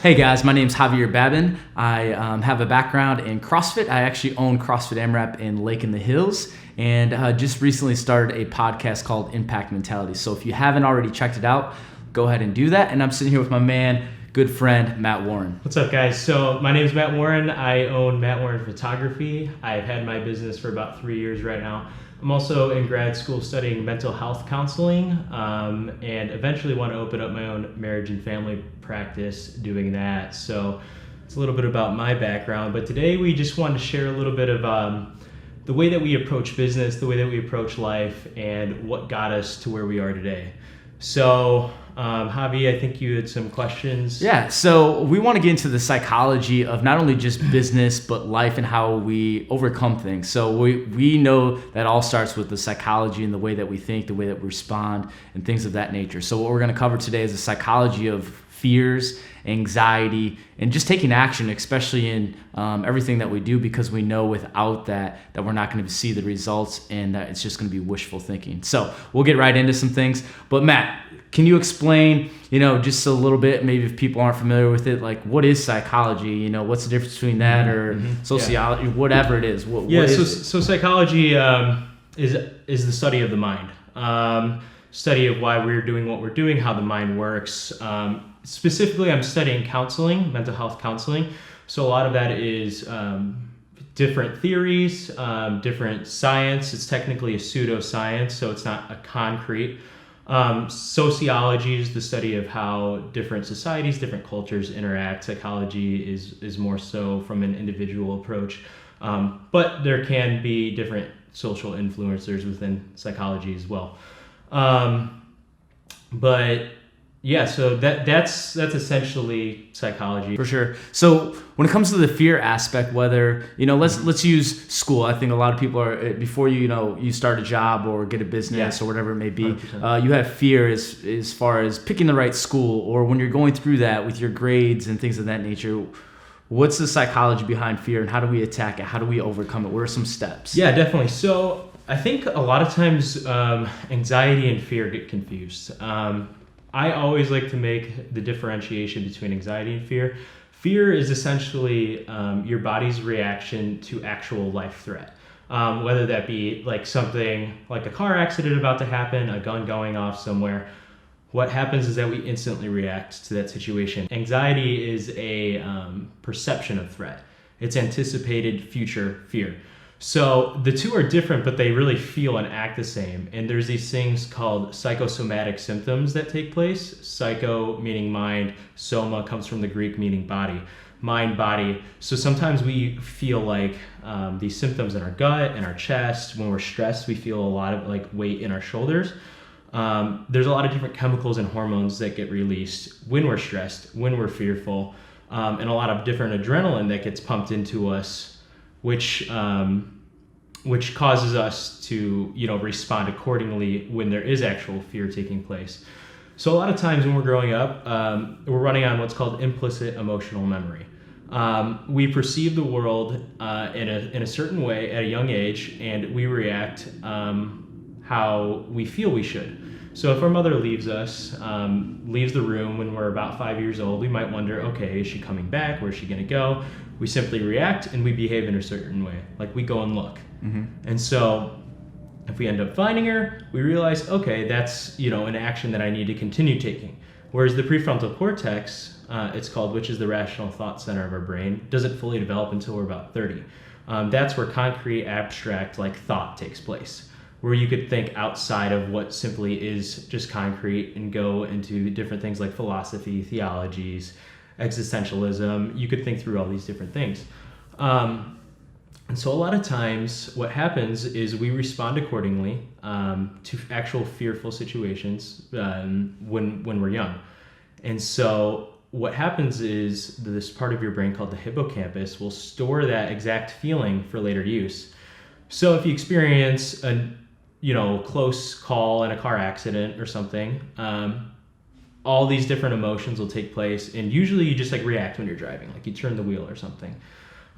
Hey guys, my name's Javier Babin. I have a background in CrossFit. I actually own CrossFit AMRAP in Lake in the Hills, and just recently started a podcast called Impact Mentality. So if you haven't already checked it out, go ahead and do that. And I'm sitting here with my man, good friend, Matt Warren. What's up, guys? So my name is Matt Warren. I own Matt Warren Photography. I've had my business for about 3 years right now. I'm also in grad school studying mental health counseling, and eventually want to open up my own marriage and family practice doing that. So it's a little bit about my background, but today we just wanted to share a little bit of the way that we approach business, the way that we approach life, and what got us to where we are today. So Javi, I think you had some questions. Yeah, so we want to get into the psychology of not only just business, but life and how we overcome things. So we know that all starts with the psychology and the way that we think, the way that we respond, and things of that nature. So what we're going to cover today is the psychology of fears, anxiety, and just taking action, especially in everything that we do, because we know without that we're not going to see the results, and that it's just going to be wishful thinking. So we'll get right into some things. But Matt, can you explain, just a little bit, maybe if people aren't familiar with it, like what is psychology? What's the difference between that or sociology, whatever it is? What is it? So psychology is the study of the mind, study of why we're doing what we're doing, how the mind works. Specifically, I'm studying counseling, mental health counseling. So a lot of that is different theories, different science. It's technically a pseudoscience, so it's not a concrete. Sociology is the study of how different societies, different cultures interact. Psychology is more so from an individual approach. But there can be different social influencers within psychology as well. So that's essentially psychology. For sure. So when it comes to the fear aspect, whether, let's use school. I think a lot of people are, before you start a job or get a business or whatever it may be, you have fear as far as picking the right school, or when you're going through that with your grades and things of that nature. What's the psychology behind fear, and how do we attack it? How do we overcome it? What are some steps? Yeah, definitely. So I think a lot of times anxiety and fear get confused. I always like to make the differentiation between anxiety and fear. Fear is essentially your body's reaction to actual life threat. Whether that be like something like a car accident about to happen, a gun going off somewhere. What happens is that we instantly react to that situation. Anxiety is a perception of threat. It's anticipated future fear. So the two are different, but they really feel and act the same. And there's these things called psychosomatic symptoms that take place. Psycho meaning mind, soma comes from the Greek meaning body, mind, body. So sometimes we feel like these symptoms in our gut and our chest. When we're stressed, we feel a lot of like weight in our shoulders. There's a lot of different chemicals and hormones that get released when we're stressed, when we're fearful, and a lot of different adrenaline that gets pumped into us, which causes us to respond accordingly when there is actual fear taking place. So a lot of times when we're growing up, we're running on what's called implicit emotional memory. We perceive the world in a certain way at a young age, and we react how we feel we should. So if our mother leaves us, leaves the room when we're about 5 years old, we might wonder, okay, is she coming back? Where's she going to go? We simply react and we behave in a certain way. Like we go and look. Mm-hmm. And so if we end up finding her, we realize, okay, that's, an action that I need to continue taking. Whereas the prefrontal cortex, it's called, which is the rational thought center of our brain, doesn't fully develop until we're about 30. That's where concrete, abstract, like thought takes place, where you could think outside of what simply is just concrete and go into different things like philosophy, theologies, existentialism. You could think through all these different things. And so a lot of times what happens is we respond accordingly to actual fearful situations when we're young. And so what happens is this part of your brain called the hippocampus will store that exact feeling for later use. So if you experience a close call in a car accident or something, all these different emotions will take place, and usually you just react when you're driving, like you turn the wheel or something.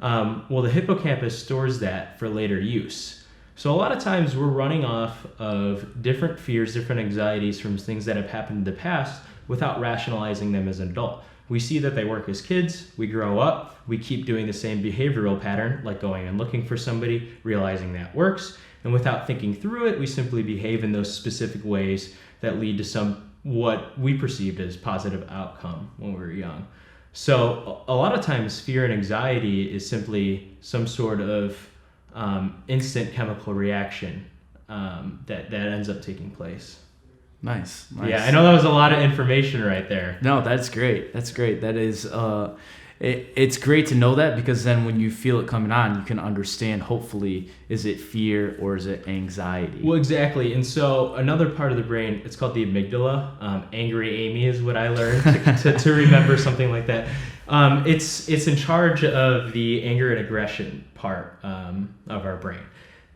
Well, the hippocampus stores that for later use. So a lot of times we're running off of different fears, different anxieties from things that have happened in the past without rationalizing them as an adult. We see that they work as kids, we grow up, we keep doing the same behavioral pattern, like going and looking for somebody, realizing that works, and without thinking through it, we simply behave in those specific ways that lead to some what we perceived as positive outcome when we were young. So a lot of times fear and anxiety is simply some sort of instant chemical reaction that ends up taking place. Nice. Yeah, I know that was a lot of information right there. No, that's great. That is, it's great to know that, because then when you feel it coming on, you can understand, hopefully, is it fear or is it anxiety? Well, exactly. And so another part of the brain, it's called the amygdala. Angry Amy is what I learned to remember something like that. It's in charge of the anger and aggression part of our brain.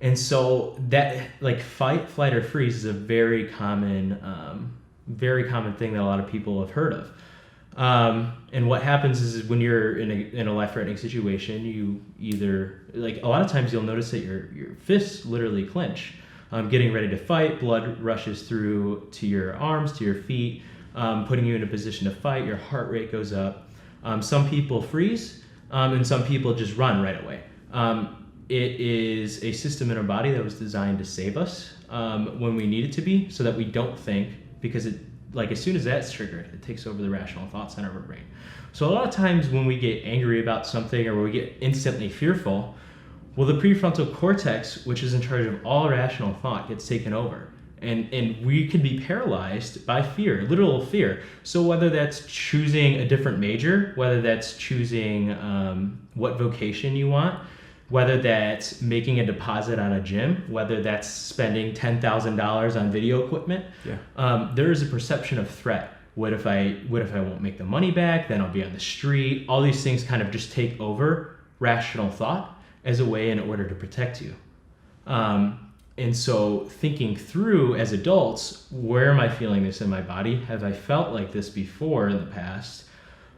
And so that, like, fight, flight, or freeze is a very common thing that a lot of people have heard of. And what happens is when you're in a life-threatening situation, you either, like, a lot of times you'll notice that your fists literally clench. Getting ready to fight, blood rushes through to your arms, to your feet, putting you in a position to fight. Your heart rate goes up. Some people freeze, and some people just run right away. It is a system in our body that was designed to save us when we need it to be, so that we don't think, because it, like, as soon as that's triggered, it takes over the rational thought center of our brain. So a lot of times when we get angry about something or we get instantly fearful, well, the prefrontal cortex, which is in charge of all rational thought, gets taken over. And we can be paralyzed by fear, literal fear. So whether that's choosing a different major, whether that's choosing what vocation you want, whether that's making a deposit on a gym, whether that's spending $10,000 on video equipment, there is a perception of threat. What if I won't make the money back? Then I'll be on the street. All these things kind of just take over rational thought as a way in order to protect you. And so thinking through as adults, where am I feeling this in my body? Have I felt like this before in the past?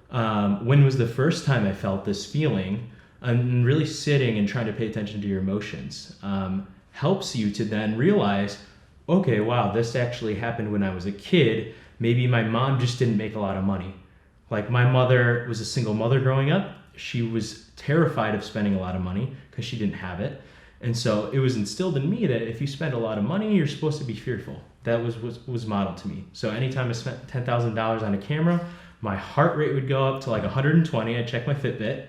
When was the first time I felt this feeling? And really sitting and trying to pay attention to your emotions helps you to then realize, okay, wow, this actually happened when I was a kid. Maybe my mom just didn't make a lot of money. Like, my mother was a single mother growing up. She was terrified of spending a lot of money because she didn't have it. And so it was instilled in me that if you spend a lot of money, you're supposed to be fearful. That was modeled to me. So anytime I spent $10,000 on a camera, my heart rate would go up to like 120. I'd check my Fitbit.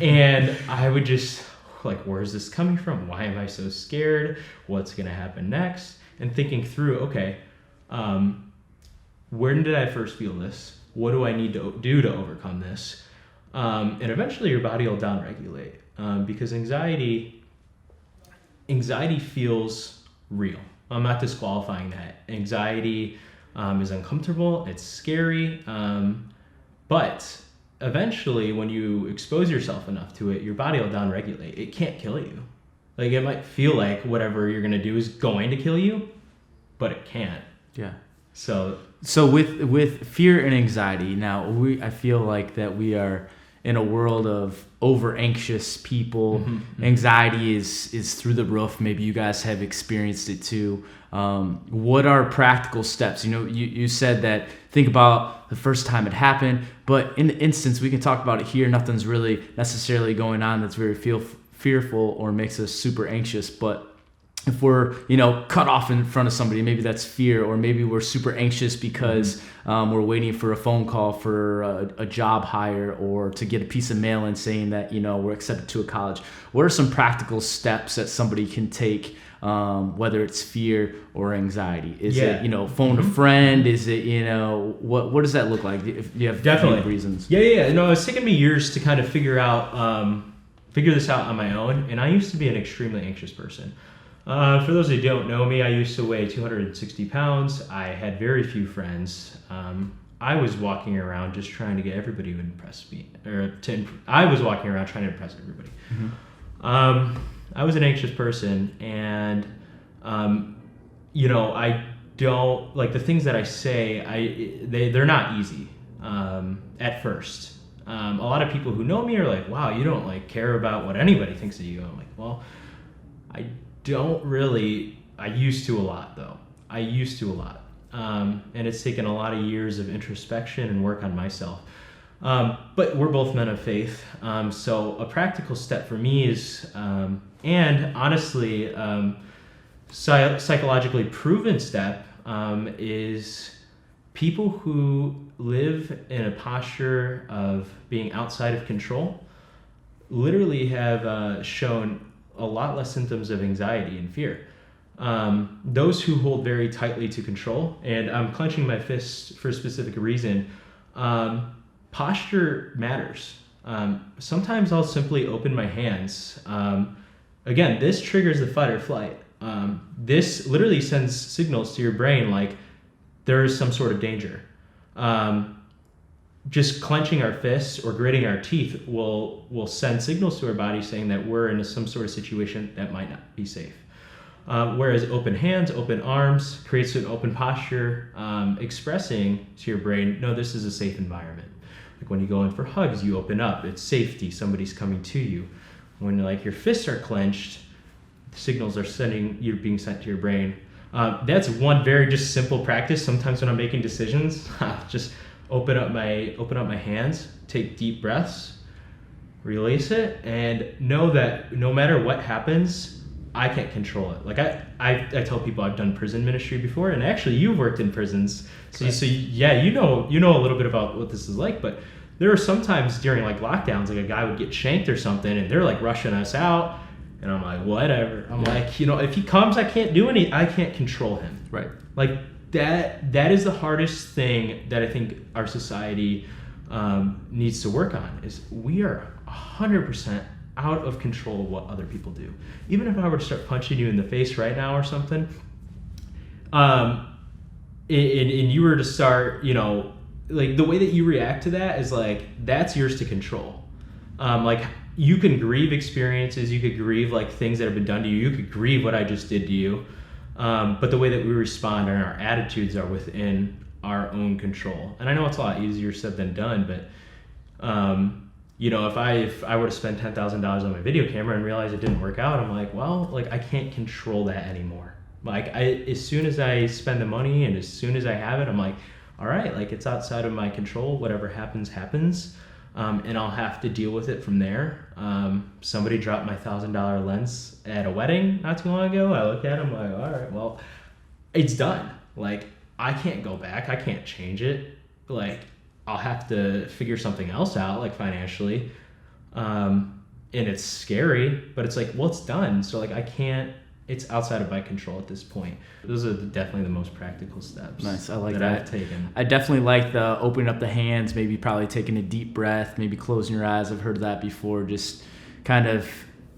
And I would just, like, where's this coming from? Why am I so scared? What's going to happen next? And thinking through, okay, when did I first feel this? What do I need to do to overcome this? And eventually your body will downregulate because anxiety feels real. I'm not disqualifying that. Anxiety is uncomfortable. It's scary. But eventually, when you expose yourself enough to it, your body will downregulate. It can't kill you. Like, it might feel like whatever you're going to do is going to kill you, but it can't. Yeah. So with fear and anxiety, now I feel like that we are in a world of over anxious people. Mm-hmm. Anxiety is through the roof. Maybe you guys have experienced it too. What are practical steps? You said that think about the first time it happened, but in the instance, we can talk about it here. Nothing's really necessarily going on that's very fearful or makes us super anxious. But if we're, cut off in front of somebody, maybe that's fear, or maybe we're super anxious because we're waiting for a phone call for a job hire or to get a piece of mail and saying that, we're accepted to a college. What are some practical steps that somebody can take, whether it's fear or anxiety? Is it, phone a friend? Is it, what does that look like? If you have definitely reasons. Yeah. No, it's taken me years to kind of figure this out on my own. And I used to be an extremely anxious person. For those who don't know me, I used to weigh 260 pounds. I had very few friends. I was walking around just trying to get everybody to impress me. I was walking around trying to impress everybody. Mm-hmm. I was an anxious person, and, I don't, like, the things that I say, they're not easy at first. A lot of people who know me are like, wow, you don't, like, care about what anybody thinks of you. I'm like, well, I don't really. I used to a lot, though. And it's taken a lot of years of introspection and work on myself. But we're both men of faith. So a practical step for me is, and honestly, psychologically proven step is people who live in a posture of being outside of control literally have shown a lot less symptoms of anxiety and fear. Those who hold very tightly to control, and I'm clenching my fist for a specific reason, posture matters. Sometimes I'll simply open my hands. Again, this triggers the fight or flight. This literally sends signals to your brain like there is some sort of danger. Just clenching our fists or gritting our teeth will send signals to our body saying that we're in some sort of situation that might not be safe. Whereas open hands, open arms creates an open posture, expressing to your brain, no, this is a safe environment. Like when you go in for hugs, you open up, it's safety, somebody's coming to you. When like your fists are clenched, signals are being sent to your brain. That's one very just simple practice. Sometimes when I'm making decisions, just open up my hands, take deep breaths, release it, and know that no matter what happens, I can't control it. Like I tell people I've done prison ministry before, and actually you've worked in prisons, so yeah, you know a little bit about what this is like. But there are sometimes during like lockdowns, like a guy would get shanked or something, and they're like rushing us out, and I'm like, whatever. I'm like, if he comes, I can't control him. Right. Like that is the hardest thing that I think our society needs to work on. Is we are 100% out of control of what other people do. Even if I were to start punching you in the face right now or something, and you were to start, like the way that you react to that is like, that's yours to control. Like you can grieve experiences, you could grieve like things that have been done to you, you could grieve what I just did to you. But the way that we respond and our attitudes are within our own control. And I know it's a lot easier said than done, but if I were to spend $10,000 on my video camera and realize it didn't work out, I'm like, well, like I can't control that anymore. Like as soon as I spend the money and as soon as I have it, I'm like, all right, like it's outside of my control. Whatever happens, happens. And I'll have to deal with it from there. Somebody dropped my $1,000 lens at a wedding not too long ago. I looked at him like, all right, well, it's done. Like I can't go back. I can't change it. Like I'll have to figure something else out, like financially. And it's scary, but it's like, well, it's done. So like it's outside of my control at this point. Those are definitely the most practical steps. Nice, I like that. I've taken. I definitely like the opening up the hands, maybe probably taking a deep breath, maybe closing your eyes. I've heard that before, just kind of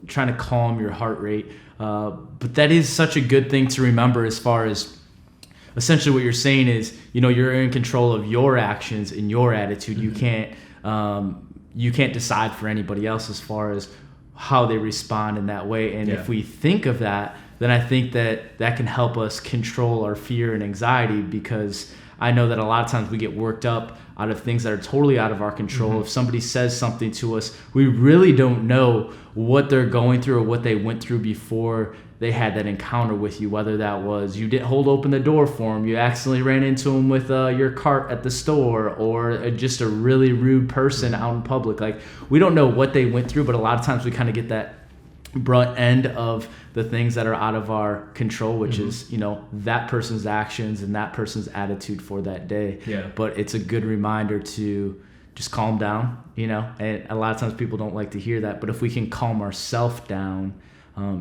trying to calm your heart rate. But that is such a good thing to remember as far as essentially what you're saying is, you're in control of your actions and your attitude. Mm-hmm. You can't decide for anybody else as far as how they respond in that way. And if we think of that, then I think that can help us control our fear and anxiety, because I know that a lot of times we get worked up out of things that are totally out of our control. Mm-hmm. If somebody says something to us, we really don't know what they're going through or what they went through before they had that encounter with you, whether that was you didn't hold open the door for them, you accidentally ran into them with your cart at the store, or just a really rude person out in public. Like, we don't know what they went through, but a lot of times we kind of get that brunt end of the things that are out of our control, which mm-hmm. is, that person's actions and that person's attitude for that day. Yeah. But it's a good reminder to just calm down, and a lot of times people don't like to hear that, but if we can calm ourselves down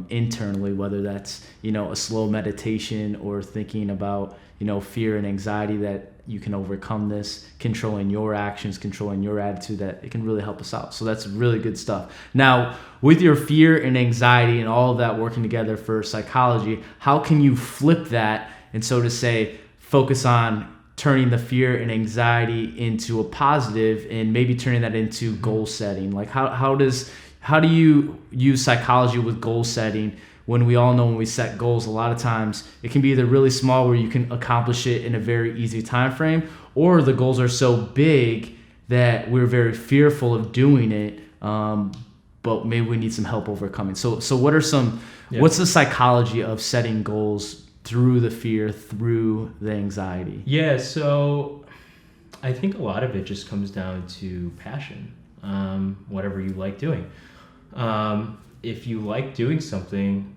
internally, whether that's, a slow meditation or thinking about, fear and anxiety, that you can overcome this, controlling your actions, controlling your attitude, that it can really help us out. So that's really good stuff. Now, with your fear and anxiety and all of that working together for psychology, how can you flip that and, so to say, focus on turning the fear and anxiety into a positive and maybe turning that into goal setting? Like how do you use psychology with goal setting, when we all know when we set goals, a lot of times it can be either really small where you can accomplish it in a very easy time frame, or the goals are so big that we're very fearful of doing it, but maybe we need some help overcoming. So what are what's the psychology of setting goals through the fear, through the anxiety? Yeah, so I think a lot of it just comes down to passion, whatever you like doing. If you like doing something,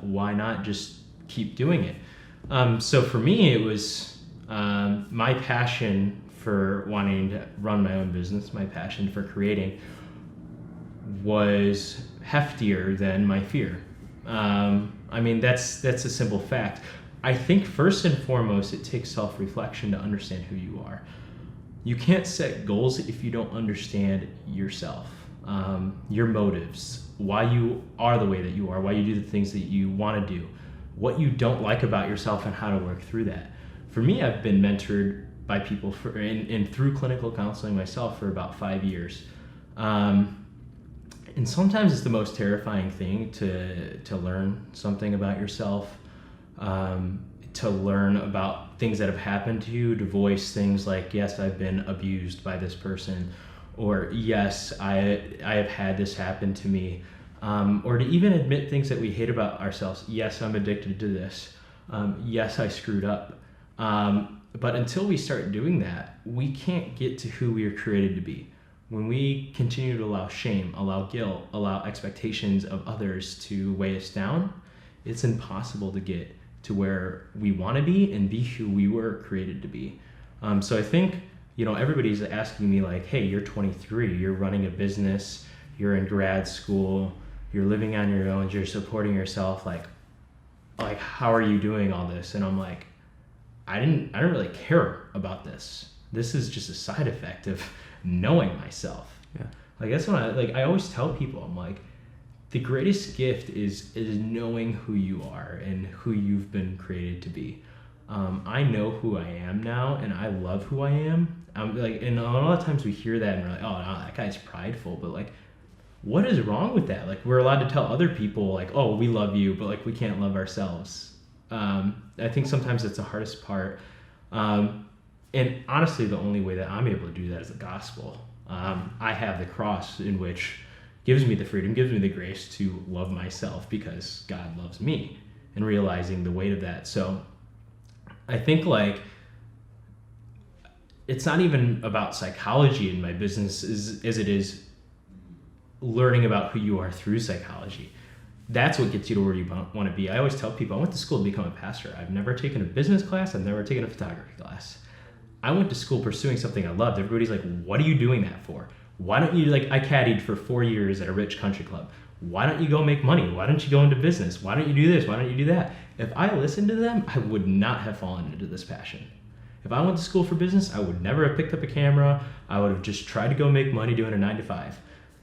why not just keep doing it? So for me, it was my passion for wanting to run my own business, my passion for creating was heftier than my fear. I mean, that's a simple fact. I think first and foremost, it takes self-reflection to understand who you are. You can't set goals if you don't understand yourself, your motives, why you are the way that you are, why you do the things that you want to do, what you don't like about yourself, and how to work through that. For me, I've been mentored by people and through clinical counseling myself for about 5 years. And sometimes it's the most terrifying thing to learn something about yourself, to learn about things that have happened to you, to voice things like, yes, I've been abused by this person, or yes, I have had this happen to me, or to even admit things that we hate about ourselves. Yes, I'm addicted to this. Yes, I screwed up. But until we start doing that, we can't get to who we are created to be. When we continue to allow shame, allow guilt, allow expectations of others to weigh us down, it's impossible to get to where we want to be and be who we were created to be. So I think, everybody's asking me like, hey, you're 23, you're running a business, you're in grad school, you're living on your own, you're supporting yourself, like how are you doing all this? And I'm like, I don't really care about this. This is just a side effect of knowing myself. Yeah. Like that's when I always tell people, I'm like, the greatest gift is knowing who you are and who you've been created to be. I know who I am now, and I love who I am. And a lot of times we hear that and we're like, oh, no, that guy's prideful. But like, what is wrong with that? Like, we're allowed to tell other people like, oh, we love you, but like we can't love ourselves. I think sometimes it's the hardest part. And honestly, the only way that I'm able to do that is the gospel. I have the cross, in which gives me the freedom, gives me the grace to love myself because God loves me, and realizing the weight of that. So I think like it's not even about psychology in my business as it is learning about who you are through psychology. That's what gets you to where you want to be. I always tell people I went to school to become a pastor. I've never taken a business class. I've never taken a photography class. I went to school pursuing something I loved. Everybody's like, what are you doing that for? Why don't you, I caddied for 4 years at a rich country club. Why don't you go make money? Why don't you go into business? Why don't you do this? Why don't you do that? If I listened to them, I would not have fallen into this passion. If I went to school for business, I would never have picked up a camera. I would have just tried to go make money doing a 9-to-5.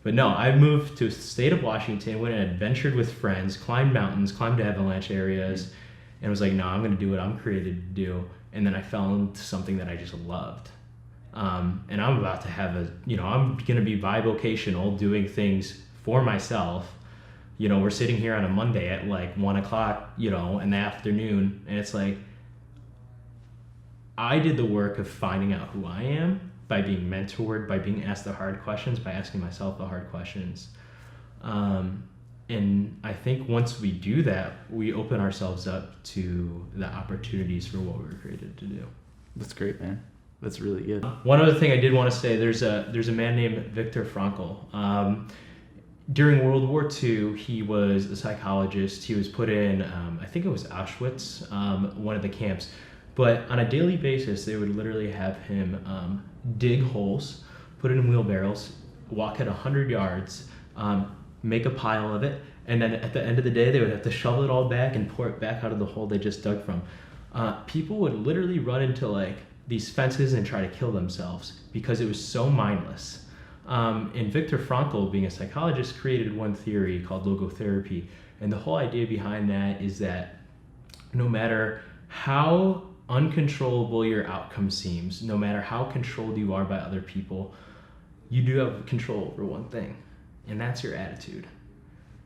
But no, I moved to the state of Washington, went and adventured with friends, climbed mountains, climbed avalanche areas, and was like, no, I'm going to do what I'm created to do. And then I fell into something that I just loved. And I'm about to have I'm going to be bivocational, doing things for myself. We're sitting here on a Monday at like 1 o'clock, in the afternoon. And it's like, I did the work of finding out who I am by being mentored, by being asked the hard questions, by asking myself the hard questions. And I think once we do that, we open ourselves up to the opportunities for what we were created to do. That's great, man. That's really good. One other thing I did want to say, there's a man named Viktor Frankl. During World War II, he was a psychologist. He was put in, I think it was Auschwitz, one of the camps. But on a daily basis, they would literally have him dig holes, put it in wheelbarrows, walk at 100 yards, make a pile of it, and then at the end of the day, they would have to shovel it all back and pour it back out of the hole they just dug from. People would literally run into like these fences and try to kill themselves because it was so mindless. And Viktor Frankl, being a psychologist, created one theory called Logotherapy. And the whole idea behind that is that no matter how uncontrollable your outcome seems, no matter how controlled you are by other people, you do have control over one thing, and that's your attitude.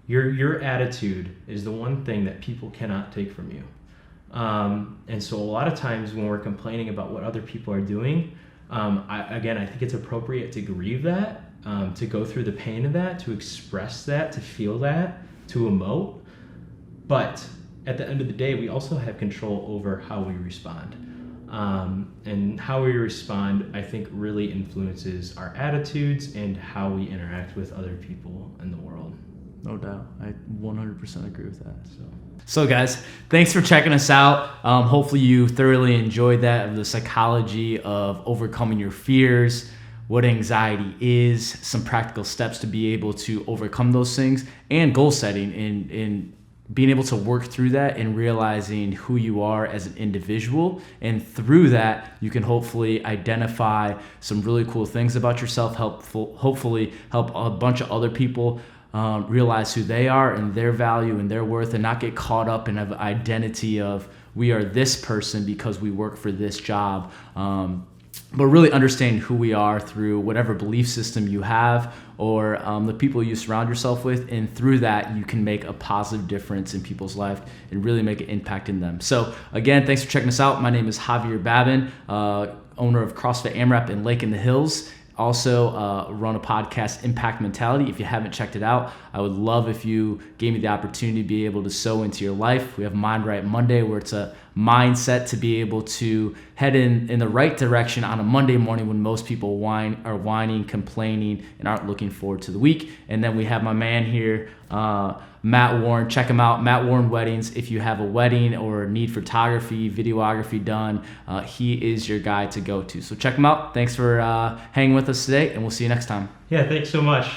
Your attitude is the one thing that people cannot take from you. And so a lot of times when we're complaining about what other people are doing, I think it's appropriate to grieve that, to go through the pain of that, to express that, to feel that, to emote. But at the end of the day, we also have control over how we respond. And how we respond, I think, really influences our attitudes and how we interact with other people in the world. No doubt. I 100% agree with that. So guys, thanks for checking us out. Hopefully you thoroughly enjoyed that, of the psychology of overcoming your fears, what anxiety is, some practical steps to be able to overcome those things, and goal setting and being able to work through that and realizing who you are as an individual. And through that, you can hopefully identify some really cool things about yourself, hopefully help a bunch of other people realize who they are and their value and their worth, and not get caught up in an identity of we are this person because we work for this job. But really understanding who we are through whatever belief system you have, or the people you surround yourself with, and through that you can make a positive difference in people's life and really make an impact in them. So again, thanks for checking us out. My name is Javier Babin, owner of CrossFit AMRAP in Lake in the Hills. Also run a podcast, Impact Mentality. If you haven't checked it out, I would love if you gave me the opportunity to be able to sow into your life. We have Mind Right Monday, where it's a mindset to be able to head in the right direction on a Monday morning when most people are whining, complaining, and aren't looking forward to the week. And then we have my man here, Matt Warren. Check him out, Matt Warren Weddings. If you have a wedding or need photography, videography done, he is your guy to go to. So check him out. Thanks for hanging with us today, and we'll see you next time. Yeah, thanks so much.